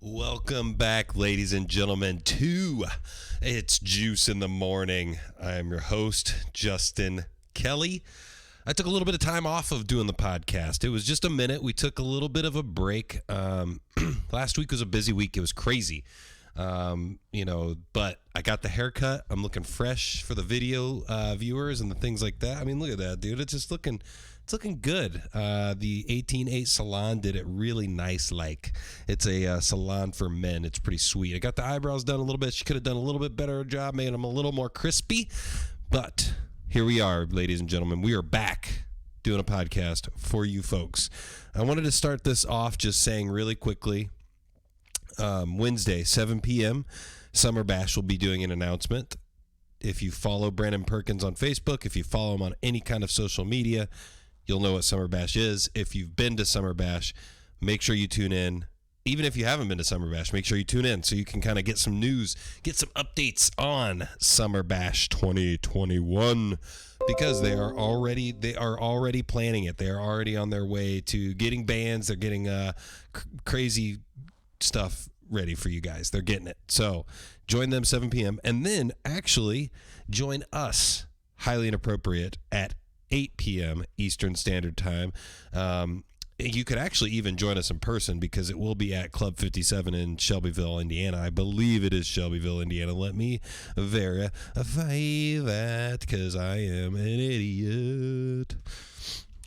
Welcome back, ladies and gentlemen, to It's Juice in the Morning. I am your host, Justin Kelly. I took a little bit of time off of doing the podcast. It was just a minute. We took a little bit of a break. Last week was a busy week. It was crazy. But I got the haircut. I'm looking fresh for the video viewers and the things like that. I mean, look at that, dude. It's looking good. The 18-8 salon did it really nice. Like it's a salon for men. It's pretty sweet. I got the eyebrows done a little bit. She could have done a little bit better job, made them a little more crispy. But here we are, ladies and gentlemen. We are back doing a podcast for you folks. I wanted to start this off just saying really quickly, Wednesday, 7 p.m., Summer Bash will be doing an announcement. If you follow Brandon Perkins on Facebook, if you follow him on any kind of social media, you'll know what Summer Bash is. If you've been to Summer Bash, make sure you tune in. Even if you haven't been to Summer Bash, make sure you tune in so you can kind of get some news, get some updates on Summer Bash 2021 because they are already planning it. They are already on their way to getting bands. They're getting crazy stuff ready for you guys. They're getting it. So join them 7 p.m. and then actually join us, Highly Inappropriate, at 8 p.m. Eastern Standard Time. You could actually even join us in person because it will be at Club 57 in Shelbyville, Indiana. I believe it is Shelbyville, Indiana. Let me verify that because I am an idiot.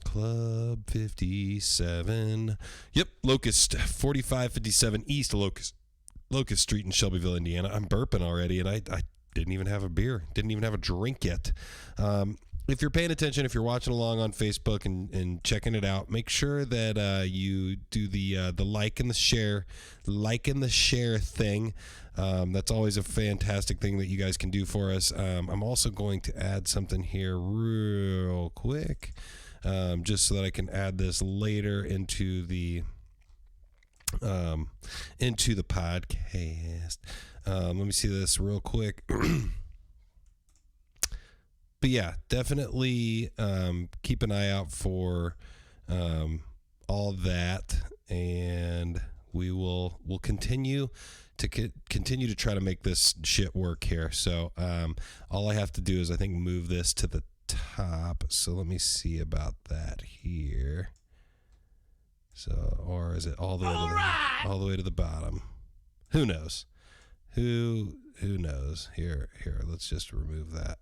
Club 57. Yep, Locust, 4557 East Locust Street in Shelbyville, Indiana. I'm burping already, and I didn't even have a beer. Didn't even have a drink yet. If you're paying attention, if you're watching along on Facebook and checking it out, make sure that you do the like and the share thing. That's always a fantastic thing that you guys can do for us. I'm also going to add something here real quick, just so that I can add this later into the podcast. Let me see this real quick. But yeah, definitely keep an eye out for all that, and we'll continue to try to make this shit work here. So all I have to do is I think move this to the top. So let me see about that here. So, or is it all the way to the bottom? Who knows? Who knows? Here, let's just remove that.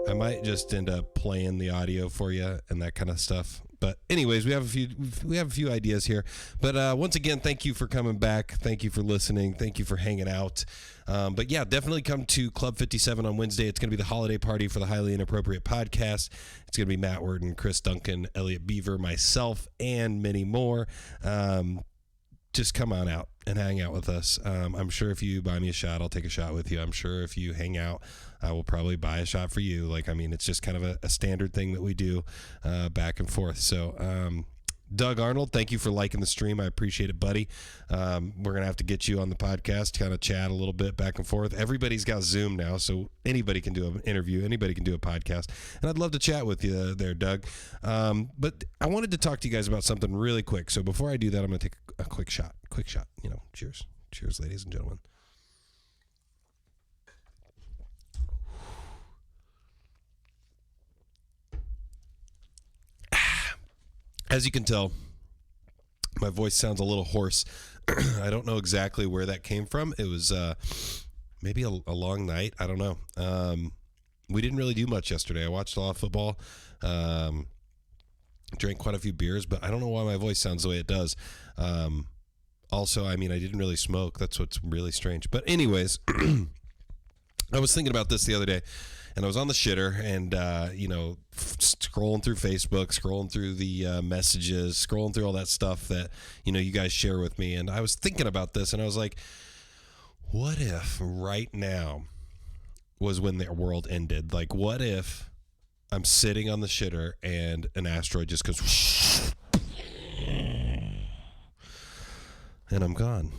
I might just end up playing the audio for you and that kind of stuff. But anyways, we have a few ideas here. But once again, thank you for coming back. Thank you for listening. Thank you for hanging out. But yeah, definitely come to Club 57 on Wednesday. It's going to be the holiday party for the Highly Inappropriate podcast. It's going to be Matt Worden, Chris Duncan, Elliot Beaver, myself, and many more. Just come on out and hang out with us. I'm sure if you buy me a shot, I'll take a shot with you. I'm sure if you hang out, I will probably buy a shot for you. It's just kind of a standard thing that we do back and forth. So, Doug Arnold, thank you for liking the stream. I appreciate it, buddy. We're going to have to get you on the podcast, kind of chat a little bit back and forth. Everybody's got Zoom now, so anybody can do an interview. Anybody can do a podcast. And I'd love to chat with you there, Doug. But I wanted to talk to you guys about something really quick. So before I do that, I'm going to take a quick shot. Cheers. Cheers, ladies and gentlemen. As you can tell, my voice sounds a little hoarse. I don't know exactly where that came from. It was maybe a long night. I don't know. We didn't really do much yesterday. I watched a lot of football, drank quite a few beers, but I don't know why my voice sounds the way it does. Also, I didn't really smoke. That's what's really strange. But anyways, I was thinking about this the other day. And I was on the shitter and, scrolling through Facebook, scrolling through the messages, scrolling through all that stuff that, you guys share with me. And I was thinking about this and I was like, what if right now was when the world ended? Like, what if I'm sitting on the shitter and an asteroid just goes whoosh, and I'm gone?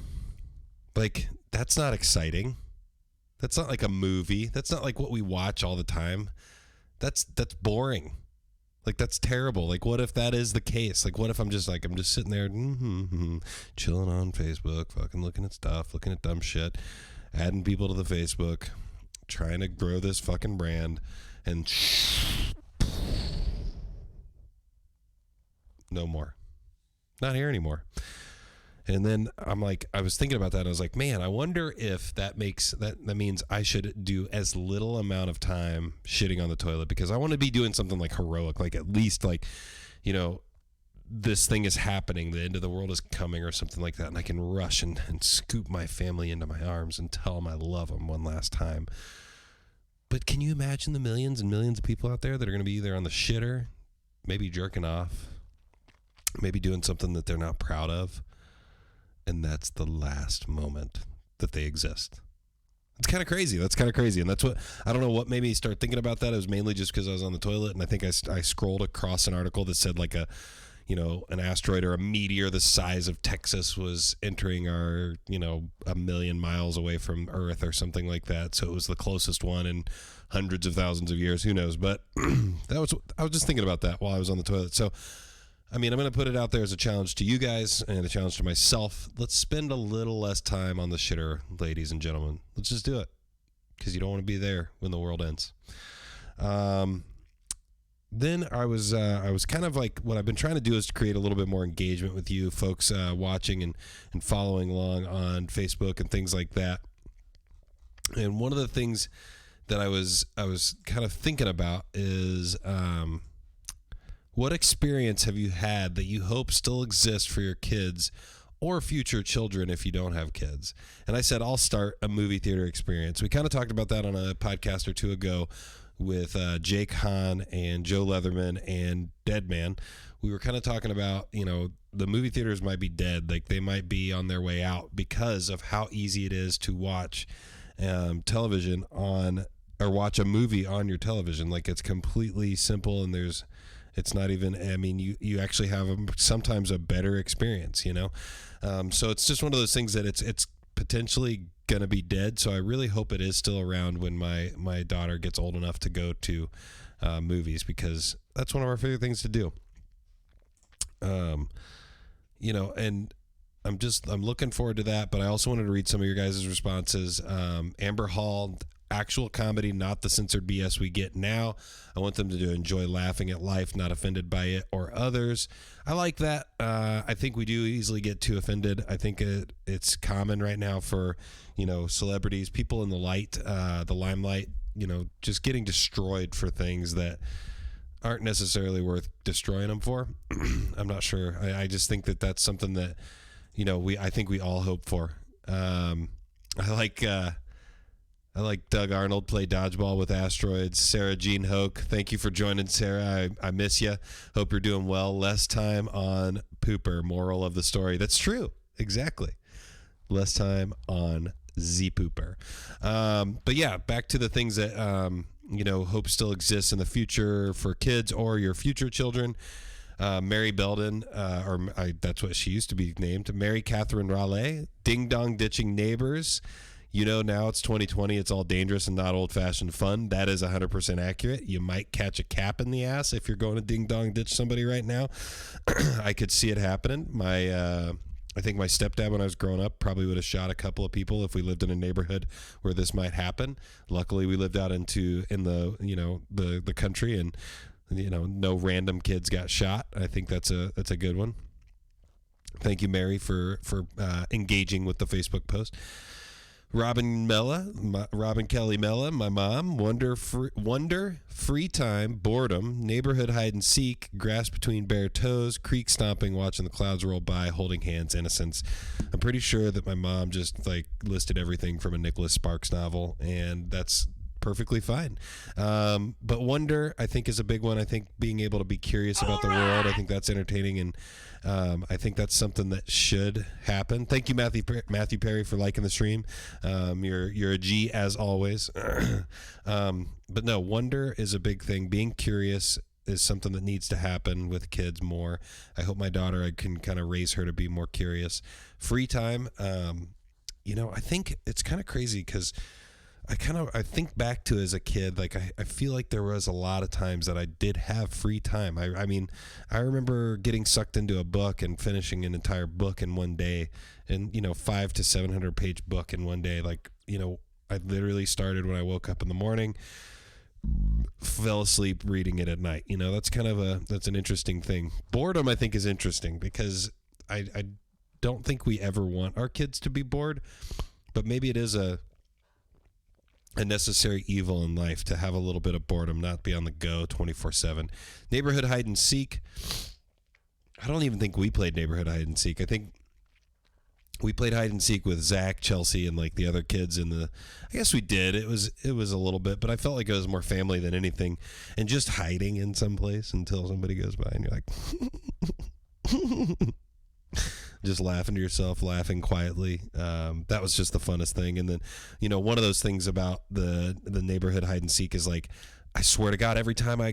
Like, that's not exciting. That's not like a movie. That's not like what we watch all the time. That's boring. Like, that's terrible. Like, what if that is the case? Like, what if I'm just sitting there, chilling on Facebook, fucking looking at stuff, looking at dumb shit, adding people to the Facebook, trying to grow this fucking brand, and no more. Not here anymore. And then I was thinking about that. I was like, man, I wonder if that means I should do as little amount of time shitting on the toilet, because I want to be doing something like heroic, like at least like, this thing is happening, the end of the world is coming or something like that. And I can rush and scoop my family into my arms and tell them I love them one last time. But can you imagine the millions and millions of people out there that are going to be either on the shitter, maybe jerking off, maybe doing something that they're not proud of? And that's the last moment that they exist. It's kind of crazy. That's kind of crazy. And that's what, I don't know what made me start thinking about that. It was mainly just because I was on the toilet, and I think I scrolled across an article that said like an asteroid or a meteor the size of Texas was entering our, 1,000,000 miles away from Earth or something like that. So it was the closest one in hundreds of thousands of years. Who knows? But I was just thinking about that while I was on the toilet. So, I'm going to put it out there as a challenge to you guys and a challenge to myself. Let's spend a little less time on the shitter, ladies and gentlemen. Let's just do it, because you don't want to be there when the world ends. Then I was kind of like, what I've been trying to do is to create a little bit more engagement with you folks watching and following along on Facebook and things like that. And one of the things that I was kind of thinking about is what experience have you had that you hope still exists for your kids or future children if you don't have kids? And I said, I'll start a movie theater experience. We kind of talked about that on a podcast or two ago with Jake Hahn and Joe Leatherman and Deadman. We were kind of talking about, the movie theaters might be dead. Like, they might be on their way out because of how easy it is to watch television or watch a movie on your television. Like, it's completely simple, and it's not even, you actually have sometimes a better experience, So it's just one of those things that it's potentially going to be dead. So I really hope it is still around when my daughter gets old enough to go to movies, because that's one of our favorite things to do. And I'm looking forward to that, but I also wanted to read some of your guys' responses. Amber Hall, actual comedy, not the censored BS we get now. I want them to enjoy laughing at life, not offended by it or others. I like that. I think we do easily get too offended. I think it's common right now for, celebrities, people in the limelight, just getting destroyed for things that aren't necessarily worth destroying them for. I'm not sure. I just think that that's something that, I think we all hope for. I like Doug Arnold play dodgeball with asteroids. Sarah Jean Hoke, thank you for joining, Sarah. I miss you. Hope you're doing well. Less time on pooper. Moral of the story. That's true. Exactly. Less time on Z pooper. But yeah, back to the things that hope still exists in the future for kids or your future children. Mary Belden, that's what she used to be named. Mary Catherine Raleigh. Ding dong ditching neighbors. Now it's 2020. It's all dangerous and not old-fashioned fun. That is 100% accurate. You might catch a cap in the ass if you're going to ding-dong ditch somebody right now. I could see it happening. I think my stepdad, when I was growing up, probably would have shot a couple of people if we lived in a neighborhood where this might happen. Luckily, we lived out in the country, and no random kids got shot. I think that's a good one. Thank you, Mary, for engaging with the Facebook post. Robin Kelly Mella, my mom. Wonder, free time, boredom, neighborhood hide and seek, grass between bare toes, creek stomping, watching the clouds roll by, holding hands, innocence. I'm pretty sure that my mom just listed everything from a Nicholas Sparks novel, and that's perfectly fine. But wonder, I think, is a big one. I think being able to be curious about the world, I think that's entertaining, and I think that's something that should happen. Thank you, Matthew Perry, for liking the stream. You're a G as always. But no, wonder is a big thing. Being curious is something that needs to happen with kids more. I hope my daughter, I can kind of raise her to be more curious. Free time, I think it's kind of crazy because I think back to as a kid, like I feel like there was a lot of times that I did have free time. I mean, I remember getting sucked into a book and finishing an entire book in one day, and 500 to 700 page book in one day. Like, I literally started when I woke up in the morning, fell asleep reading it at night. That's that's an interesting thing. Boredom, I think, is interesting because I don't think we ever want our kids to be bored, but maybe it is a necessary evil in life to have a little bit of boredom, not be on the go 24/7. Neighborhood hide and seek. I don't even think we played neighborhood hide and seek. I think we played hide and seek with Zach, Chelsea, and like the other kids in the. I guess we did. It was a little bit, but I felt like it was more family than anything, and just hiding in some place until somebody goes by and you're like. Just laughing to yourself, laughing quietly. That was just the funnest thing. And then, one of those things about the neighborhood hide and seek is like, I swear to God, every time I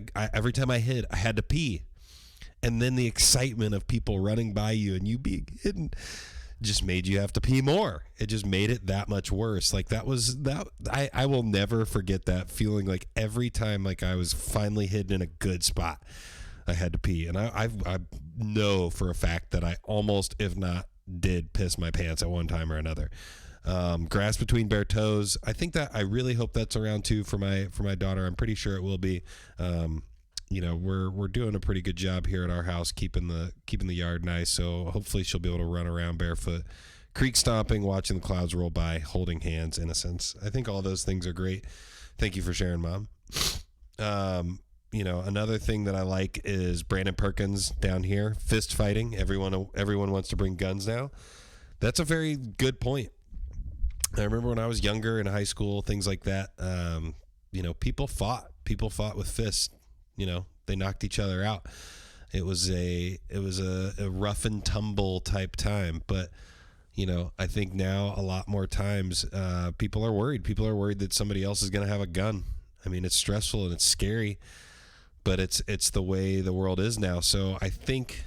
hid, I had to pee. And then the excitement of people running by you and you being hidden just made you have to pee more. It just made it that much worse. Like that I will never forget that feeling. Like every time like I was finally hidden in a good spot, I had to pee. And I know for a fact that I almost, if not did, piss my pants at one time or another. Grass between bare toes. I think that I really hope that's around too for my daughter. I'm pretty sure it will be. We're doing a pretty good job here at our house keeping the yard nice. So hopefully she'll be able to run around barefoot, creek stomping, watching the clouds roll by, holding hands, innocence. I think all those things are great. Thank you for sharing, Mom. Another thing that I like is Brandon Perkins down here, fist fighting. Everyone wants to bring guns now. That's a very good point. I remember when I was younger in high school, things like that. People fought with fists. They knocked each other out. It was a rough and tumble type time. But I think now a lot more times people are worried. People are worried that somebody else is going to have a gun. I mean, it's stressful and it's scary. But it's the way the world is now. So I think,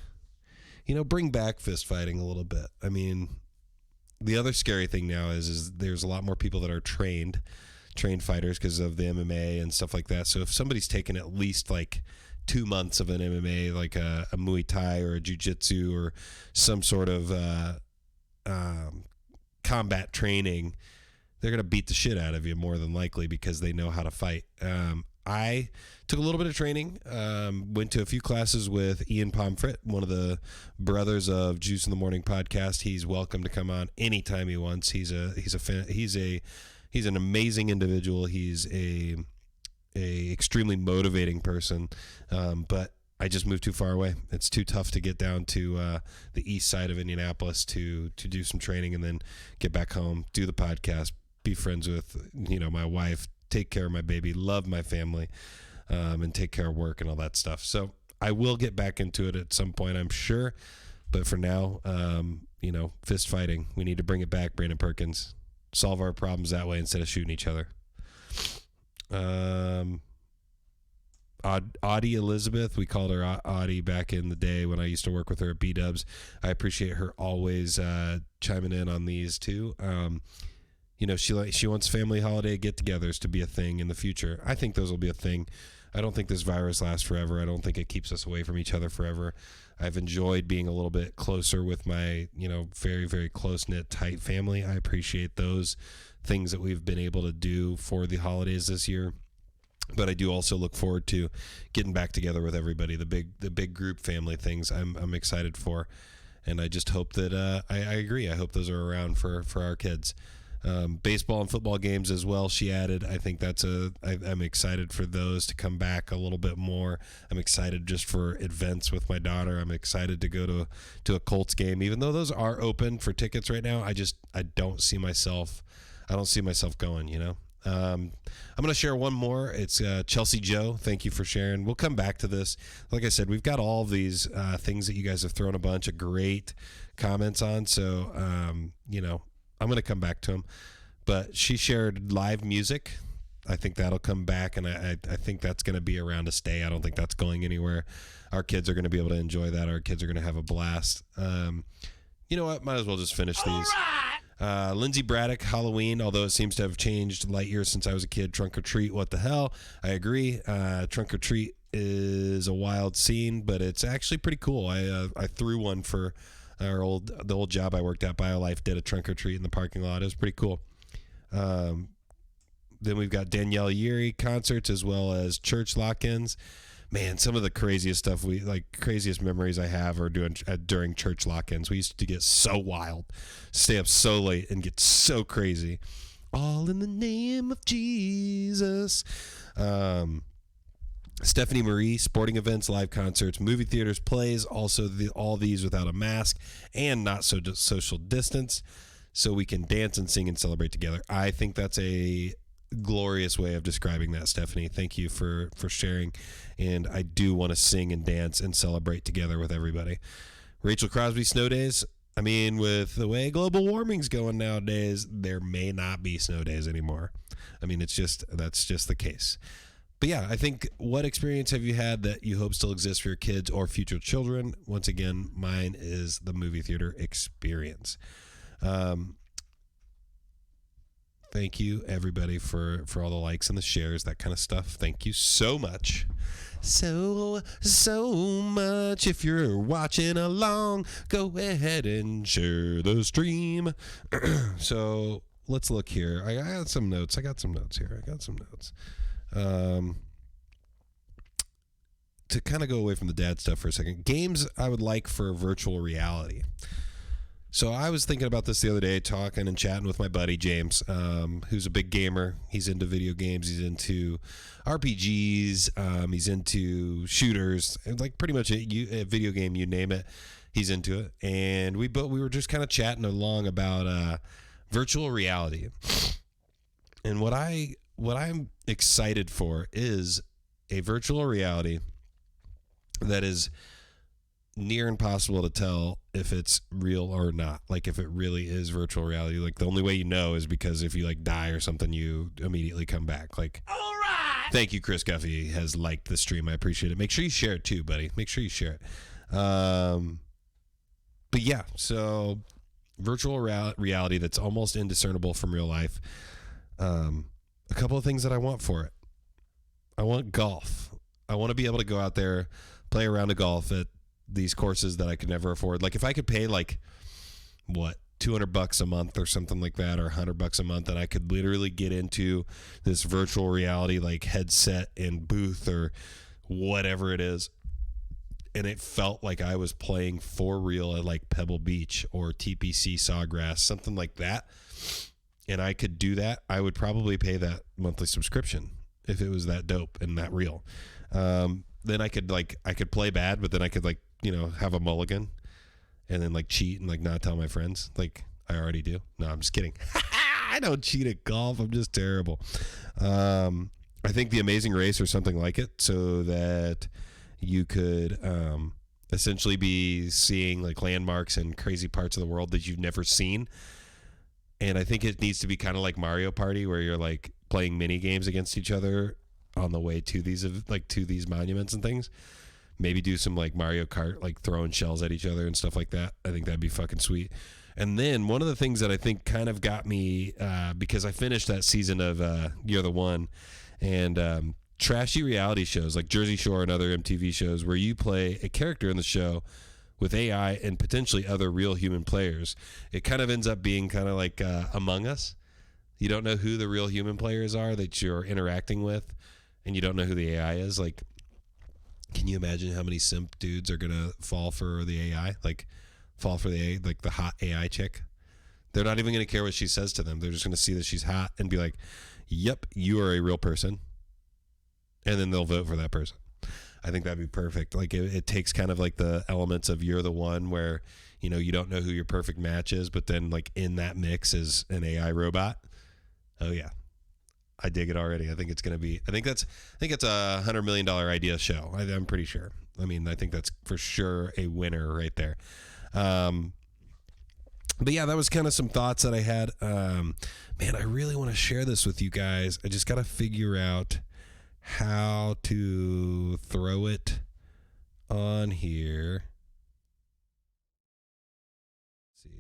bring back fist fighting a little bit. I mean, the other scary thing now is there's a lot more people that are trained fighters because of the MMA and stuff like that. So if somebody's taken at least like 2 months of an MMA, like a Muay Thai or a Jiu-Jitsu or some sort of combat training, they're going to beat the shit out of you more than likely because they know how to fight. I took a little bit of training, went to a few classes with Ian Pomfret, one of the brothers of Juice in the Morning podcast. He's welcome to come on anytime he wants. He's an amazing individual. He's a extremely motivating person. But I just moved too far away. It's too tough to get down to the east side of Indianapolis to do some training and then get back home, do the podcast, be friends with, my wife, take care of my baby, love my family, and take care of work and all that stuff. So I will get back into it at some point, I'm sure. But for now, fist fighting. We need to bring it back, Brandon Perkins. Solve our problems that way instead of shooting each other. Audie Elizabeth, we called her Audie back in the day when I used to work with her at B-Dubs. I appreciate her always chiming in on these too. She wants family holiday get-togethers to be a thing in the future. I think those will be a thing. I don't think this virus lasts forever. I don't think it keeps us away from each other forever. I've enjoyed being a little bit closer with my, very, very close-knit, tight family. I appreciate those things that we've been able to do for the holidays this year. But I do also look forward to getting back together with everybody. The big group family things I'm excited for. And I just hope that I agree. I hope those are around for our kids. Baseball and football games as well, she added. I think I'm excited for those to come back a little bit more. I'm excited just for events with my daughter. I'm excited to go to a Colts game, even though those are open for tickets right now. I don't see myself going, I'm going to share one more. It's Chelsea Joe. Thank you for sharing. We'll come back to this. Like I said, we've got all of these things that you guys have thrown a bunch of great comments on. So, I'm going to come back to them. But she shared live music. I think that'll come back, and I think that's going to be around to stay. I don't think that's going anywhere. Our kids are going to be able to enjoy that. Our kids are going to have a blast. You know what? Might as well just finish these. Lindsay Braddock, Halloween, although it seems to have changed light years since I was a kid. Trunk or Treat, what the hell? I agree. Trunk or Treat is a wild scene, but it's actually pretty cool. I threw one for the old job I worked at. BioLife did a Trunk or Treat in the parking lot. It was pretty cool. Then we've got Danielle Yeary concerts as well as church lock-ins. Man, some of the craziest stuff craziest memories I have are during church lock-ins. We used to get so wild, stay up so late and get so crazy. All in the name of Jesus. Stephanie Marie, sporting events, live concerts, movie theaters, plays, also all these without a mask and not so social distance, so we can dance and sing and celebrate together. I think that's a glorious way of describing that, Stephanie. Thank you for sharing. And I do want to sing and dance and celebrate together with everybody. Rachel Crosby, snow days. I mean, with the way global warming's going nowadays, there may not be snow days anymore. I mean, that's just the case. But yeah, I think, what experience have you had that you hope still exists for your kids or future children? Once again, mine is the movie theater experience. Thank you, everybody, for all the likes and the shares, that kind of stuff. Thank you so much. So much. If you're watching along, go ahead and share the stream. So let's look here. I got some notes. here. To kind of go away from the dad stuff for a second, games I would like for virtual reality. So I was thinking about this the other day, talking and chatting with my buddy James, who's a big gamer. He's into video games. He's into RPGs. He's into shooters. Like pretty much a video game, you name it, he's into it. And we were just kind of chatting along about virtual reality. And what I'm excited for is a virtual reality that is near impossible to tell if it's real or not. Like, if it really is virtual reality, like the only way you know is because if you like die or something, you immediately come back. Like, all right. Thank you, Chris Guffey has liked the stream. I appreciate it. Make sure you share it too, buddy. Make sure you share it. But yeah, so virtual reality that's almost indiscernible from real life. A couple of things that I want for it. I want golf. I want to be able to go out there, play a round of golf at these courses that I could never afford. Like, if I could pay like $200 a month or something like that, or $100 a month, and I could literally get into this virtual reality like headset and booth or whatever it is, and it felt like I was playing for real at like Pebble Beach or TPC Sawgrass, something like that, and I could do that, I would probably pay that monthly subscription if it was that dope and that real. Then I could play bad, but then I could have a mulligan and then like cheat and like not tell my friends like I already do. No, I'm just kidding. I don't cheat at golf. I'm just terrible. I think The Amazing Race or something like it, so that you could essentially be seeing like landmarks and crazy parts of the world that you've never seen. And I think it needs to be kind of like Mario Party, where you're like playing mini games against each other on the way to these monuments and things. Maybe do some like Mario Kart, like throwing shells at each other and stuff like that. I think that'd be fucking sweet. And then one of the things that I think kind of got me, because I finished that season of You're the One, and trashy reality shows like Jersey Shore and other MTV shows where you play a character in the show with AI and potentially other real human players. It kind of ends up being kind of like Among Us. You don't know who the real human players are that you're interacting with, and you don't know who the AI is. Like, can you imagine how many simp dudes are gonna fall for the AI? Like, fall for the hot AI chick. They're not even gonna care what she says to them. They're just gonna see that she's hot and be like, "Yep, you are a real person," and then they'll vote for that person. I think that'd be perfect. Like, it takes kind of like the elements of You're the One, where you don't know who your perfect match is, but then like in that mix is an AI robot. Oh yeah. I dig it already. I think it's going to be, I think it's a $100 million idea show. I'm pretty sure. I mean, I think that's for sure a winner right there. But yeah, that was kind of some thoughts that I had. Man, I really want to share this with you guys. I just got to figure out how to throw it on here.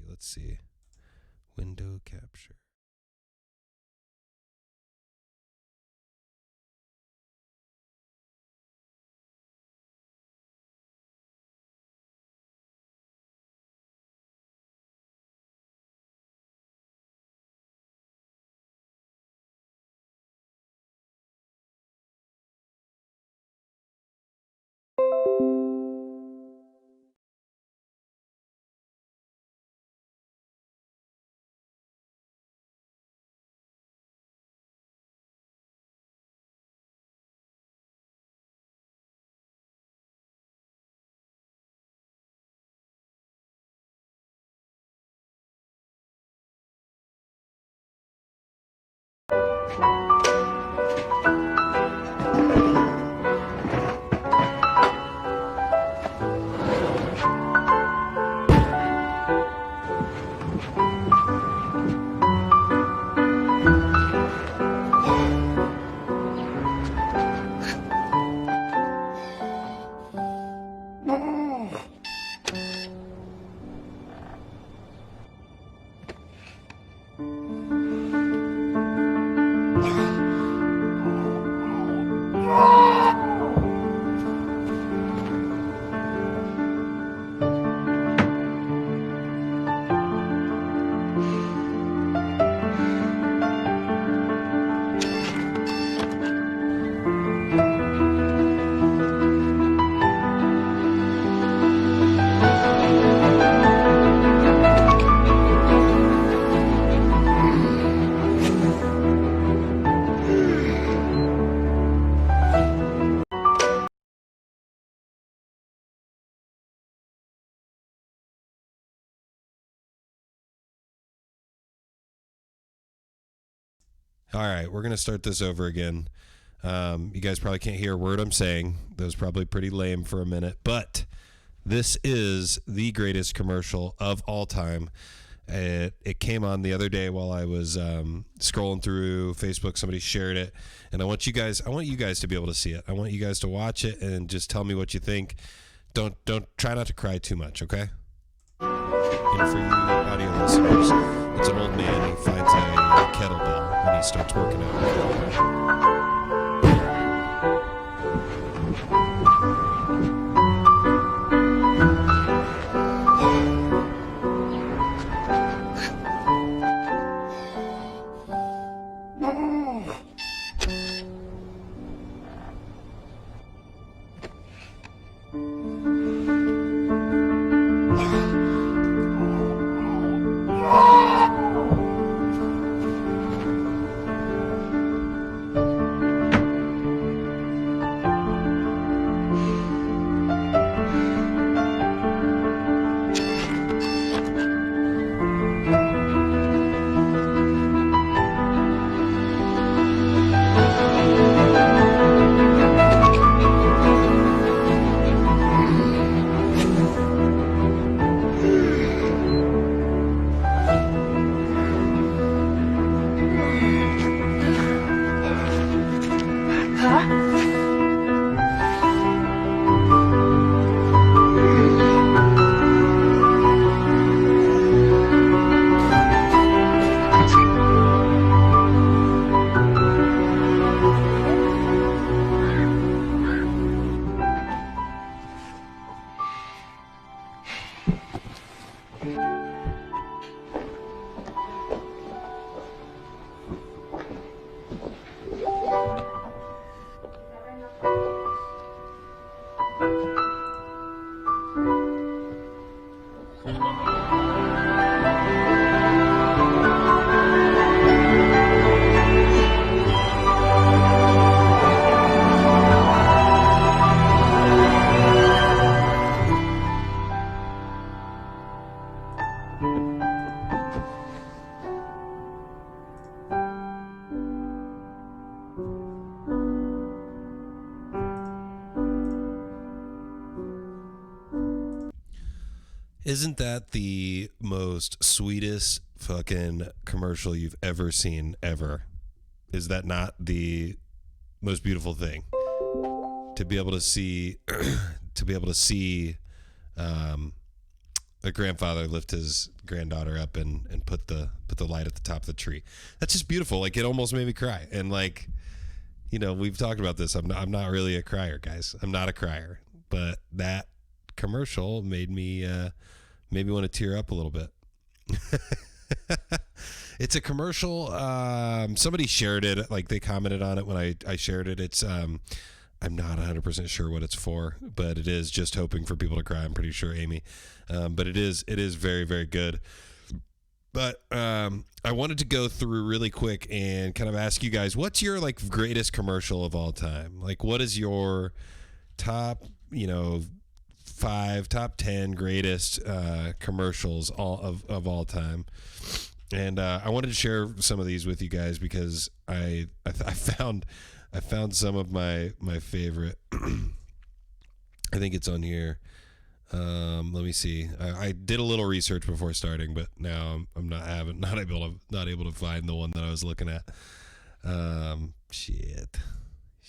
Let's see. Window capture. All right, we're going to start this over again. You guys probably can't hear a word I'm saying. That was probably pretty lame for a minute, but this is the greatest commercial of all time. It came on the other day while I was scrolling through Facebook. Somebody shared it, and I want you guys to be able to see it. I want you guys to watch it and just tell me what you think. Don't try not to cry too much, okay? And for you audio listeners, it's an old man. He finds a kettlebell and he starts working out. Isn't that the most sweetest fucking commercial you've ever seen ever? Is that not the most beautiful thing? To be able to see a grandfather lift his granddaughter up and put the light at the top of the tree. That's just beautiful. Like, it almost made me cry. And like, you know, we've talked about this. I'm not really a crier, guys. I'm not a crier, but that commercial made me want to tear up a little bit. It's a commercial. Somebody shared it. Like, they commented on it when I shared it. It's I'm not 100% sure what it's for, but it is Just Hoping for People to Cry. I'm pretty sure, Amy. But it is very, very good. But I wanted to go through really quick and kind of ask you guys, what's your like greatest commercial of all time? Like, what is your top, top 10 greatest commercials of all time? And I wanted to share some of these with you guys because I found some of my favorite. I think it's on here. Let me see. I did a little research before starting, but now I'm not able to find the one that I was looking at. Shit.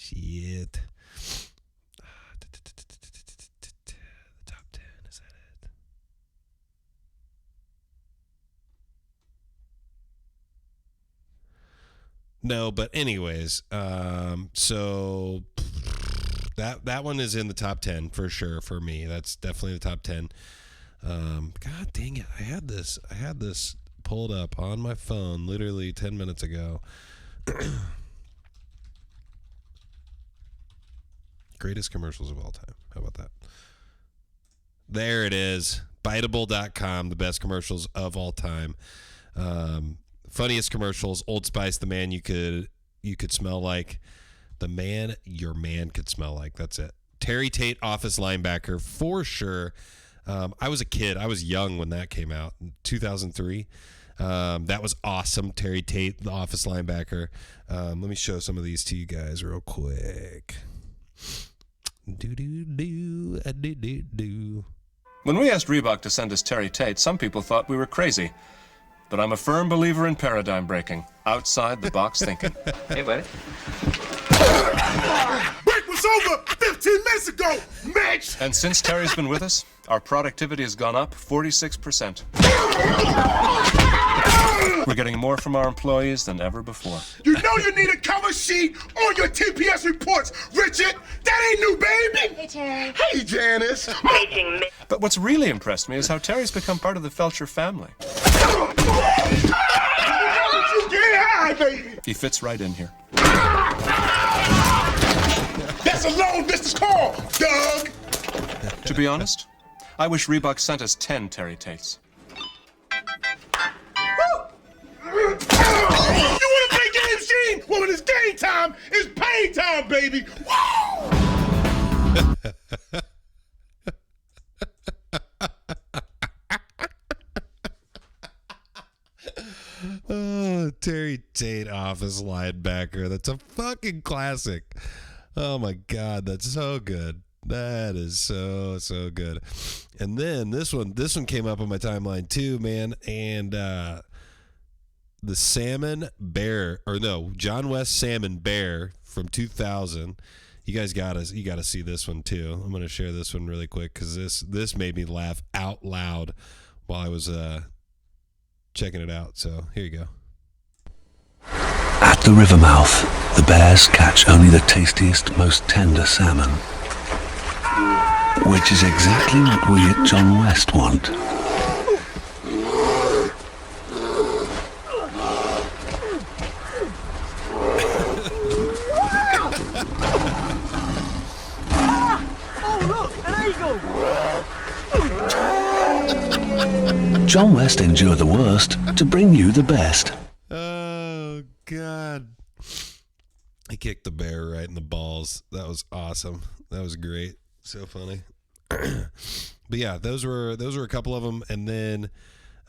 The top 10, is that it? No, but anyways, so that one is in the top 10 for sure for me. That's definitely the top 10. God dang it. I had this pulled up on my phone literally 10 minutes ago. Greatest commercials of all time. How about that? There it is. Biteable.com, the best commercials of all time. Funniest commercials, Old Spice, the man you could smell like. The man your man could smell like. That's it. Terry Tate, Office Linebacker, for sure. I was a kid. I was young when that came out in 2003. That was awesome. Terry Tate, the Office Linebacker. Let me show some of these to you guys real quick. Do. When we asked Reebok to send us Terry Tate, some people thought we were crazy. But I'm a firm believer in paradigm breaking, outside the box thinking. Hey, buddy. Break was over 15 minutes ago, Mitch! And since Terry's been with us, our productivity has gone up 46%. We're getting more from our employees than ever before. You know you need a cover sheet on your TPS reports, Richard! That ain't new, baby! Hey, Terry. Hey, Janice! Paging me. But what's really impressed me is how Terry's become part of the Felcher family. Get high, baby! He fits right in here. That's a long distance call, Doug! To be honest, I wish Reebok sent us 10 Terry Tates. You wanna play games, Gene? Well, when it's game time, it's pay time, baby! Woo! Oh, Terry Tate, Office Linebacker. That's a fucking classic. Oh my God, that's so good. That is so good. And then this one came up on my timeline too, man. And the Salmon Bear, or no, John West Salmon Bear from 2000. You guys gotta see this one too. I'm gonna share this one really quick because this made me laugh out loud while I was checking it out. So here you go. At the river mouth, the bears catch only the tastiest, most tender salmon, which is exactly what we at John West want. John West endure the worst to bring you the best. Oh, God. He kicked the bear right in the balls. That was awesome. That was great. So funny. But yeah, those were a couple of them. And then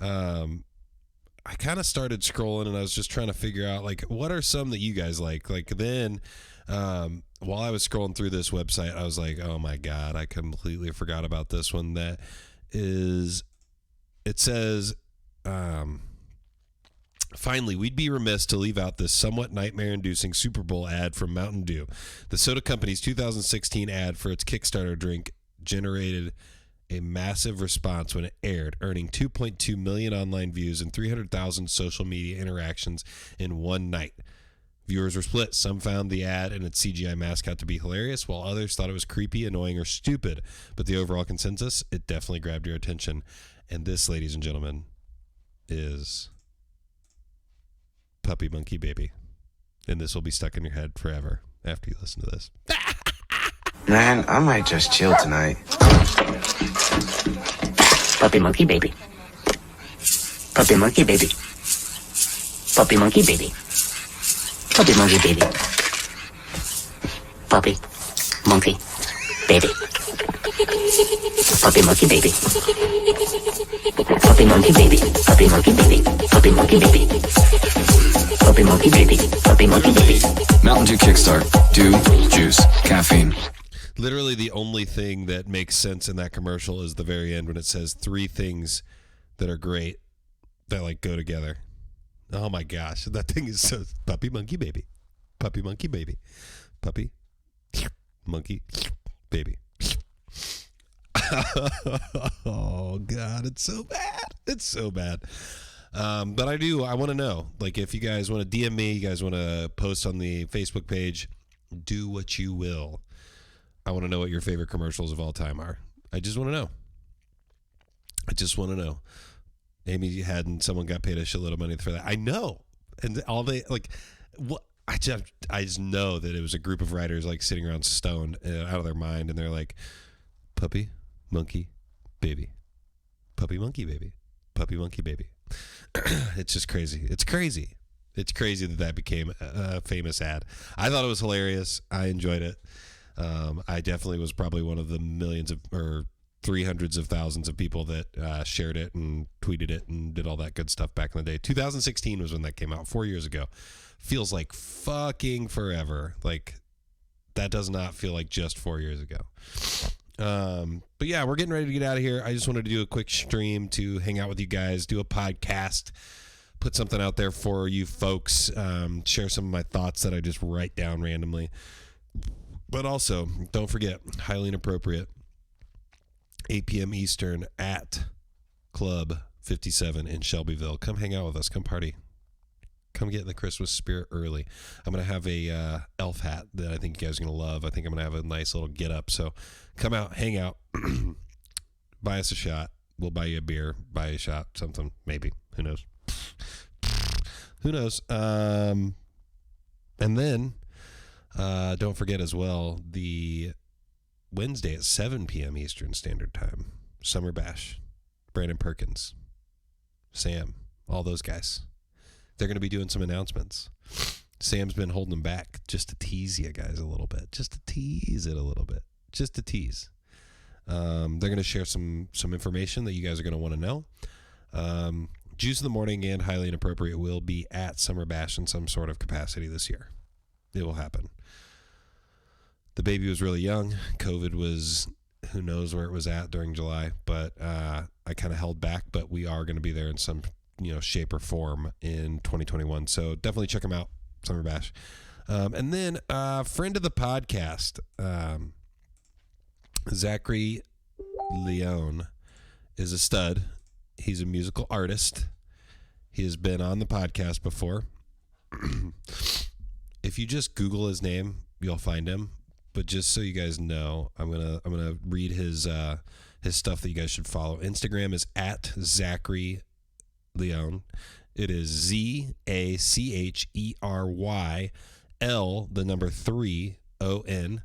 I kind of started scrolling and I was just trying to figure out, like, what are some that you guys like? Like, then while I was scrolling through this website, I was like, oh, my God, I completely forgot about this one. That is... It says, finally, we'd be remiss to leave out this somewhat nightmare-inducing Super Bowl ad from Mountain Dew. The soda company's 2016 ad for its Kickstarter drink generated a massive response when it aired, earning 2.2 million online views and 300,000 social media interactions in one night. Viewers were split. Some found the ad and its CGI mascot to be hilarious, while others thought it was creepy, annoying, or stupid. But the overall consensus, it definitely grabbed your attention. And this, ladies and gentlemen, is Puppy Monkey Baby. And this will be stuck in your head forever after you listen to this. Man, I might just chill tonight. Puppy Monkey Baby. Puppy Monkey Baby. Puppy Monkey Baby. Puppy Monkey Baby. Puppy Monkey Baby. Puppy Monkey Baby. Puppy Monkey Baby. Puppy Monkey Baby. Puppy Monkey Baby. Puppy Monkey Baby. Puppy Monkey Baby. Mountain Dew Kickstart. Dew, juice, caffeine. Literally the only thing that makes sense in that commercial is the very end when it says 3 things that are great that like go together. Oh my gosh, that thing is so Puppy Monkey Baby. Puppy Monkey Baby. Puppy Monkey Baby. Oh God, it's so bad. It's so bad. But I want to know, like, if you guys want to DM me, you guys want to post on the Facebook page, do what you will. I want to know what your favorite commercials of all time are. I just want to know. I just want to know. Amy hadn't, someone got paid a shitload of money for that. I know. And all they, like, what? I just know that it was a group of writers, like, sitting around stoned out of their mind, and they're like, Puppy Monkey Baby. Puppy Monkey Baby. Puppy Monkey Baby. It's just crazy. It's crazy. It's crazy that became a famous ad. I thought it was hilarious. I enjoyed it. I definitely was probably one of the millions of, or 300s of thousands of people that shared it and tweeted it and did all that good stuff back in the day. 2016 was when that came out, 4 years ago. Feels like fucking forever. Like, that does not feel like just 4 years ago. But yeah, we're getting ready to get out of here. I just wanted to do a quick stream to hang out with you guys, do a podcast, put something out there for you folks, share some of my thoughts that I just write down randomly. But also, don't forget, highly inappropriate, 8 p.m. Eastern at Club 57 in Shelbyville. Come hang out with us. Come party. Come get in the Christmas spirit early. I'm going to have a elf hat that I think you guys are going to love. I think I'm going to have a nice little get up. So come out, hang out, buy us a shot. We'll buy you a beer, buy you a shot, something, maybe. Who knows? Who knows? And then don't forget as well, the Wednesday at 7 p.m. Eastern Standard Time, Summer Bash, Brandon Perkins, Sam, all those guys. They're going to be doing some announcements. Sam's been holding them back just to tease you guys a little bit. Just to tease it a little bit. Just to tease. They're going to share some information that you guys are going to want to know. Juice in the Morning and Highly Inappropriate will be at Summer Bash in some sort of capacity this year. It will happen. The baby was really young. COVID was, who knows where it was at during July, but I kind of held back, but we are going to be there in some shape or form in 2021. So definitely check them out, Summer Bash. And then friend of the podcast, Zachery Le'ons is a stud. He's a musical artist. He has been on the podcast before. If you just Google his name, you'll find him. But just so you guys know, I'm gonna read his stuff that you guys should follow. Instagram is at Zachery Le'ons. It is ZACHERYL, the number 3 ON.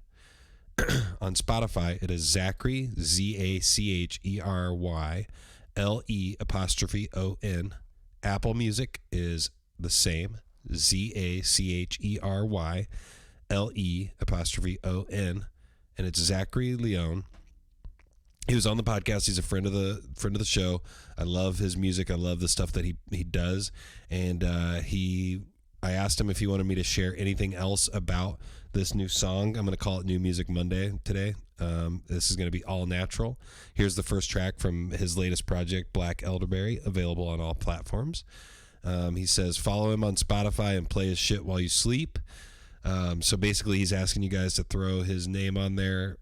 On Spotify, it is Zachery, ZACHERYLE''ON. Apple Music is the same, ZACHERYLE''ON, and it's Zachery Le'ons. He was on the podcast. He's a friend of the show. I love his music. I love the stuff that he does. And I asked him if he wanted me to share anything else about this new song. I'm going to call it New Music Monday today. This is going to be all natural. Here's the first track from his latest project, Black Elderberry, available on all platforms. He says, follow him on Spotify and play his shit while you sleep. So basically he's asking you guys to throw his name on there.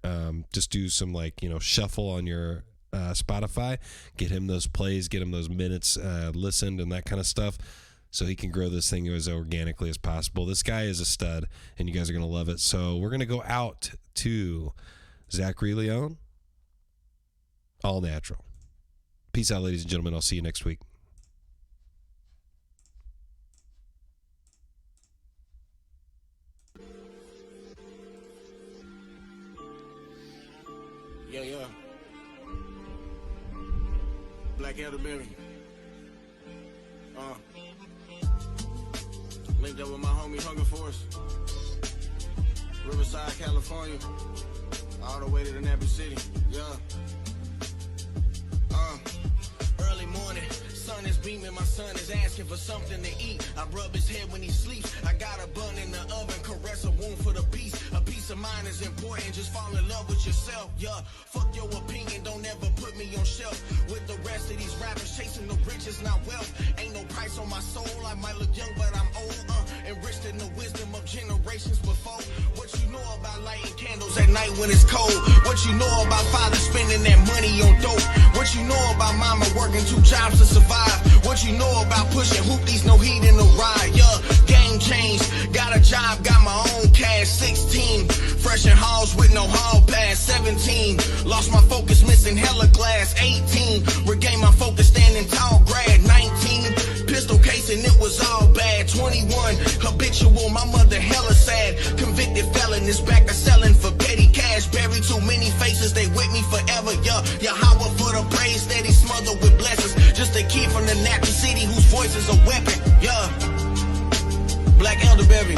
Just do some shuffle on your Spotify. Get him those plays, get him those minutes listened and that kind of stuff, so he can grow this thing as organically as possible. This guy is a stud, and you guys are going to love it. So we're going to go out to Zachery Le'ons, All Natural. Peace out, ladies and gentlemen. I'll see you next week. Yeah. Black Elderberry. Linked up with my homie Hunger Force. Riverside, California. All the way to the Napa City. Yeah. Early morning, sun is beaming, my son is asking for something to eat. I rub his head when he sleeps. I got a bun in the oven, caress a wound for the peace. A peace of mind is important, just fall in love with yourself. Yeah, fuck your opinion, don't ever put me on shelf. With the rest of these rappers chasing the riches, not wealth. Ain't no price on my soul, I might look young but I'm old. Enriched in the wisdom of generations before. What you know about lighting candles at night when it's cold? What you know about father spending that money on dope? What you know about mama working 2 jobs to survive? What you know about pushing hoopties, no heat in the ride? Yeah, game changed, got a job, got my own cash. 16, fresh in halls with no hall pass. 17, lost my focus, missing hella glass. 18, regained my focus, standing tall, grad. 19, pistol case and it was all bad. 21, habitual, my mother hella sad. Convicted felon is back to selling for petty cash. Buried too many faces, they with me forever. Yeah, Yahweh for the praise, steady smothered with blessings. Just a kid from the Napa City whose voice is a weapon. Yeah, Black Elderberry.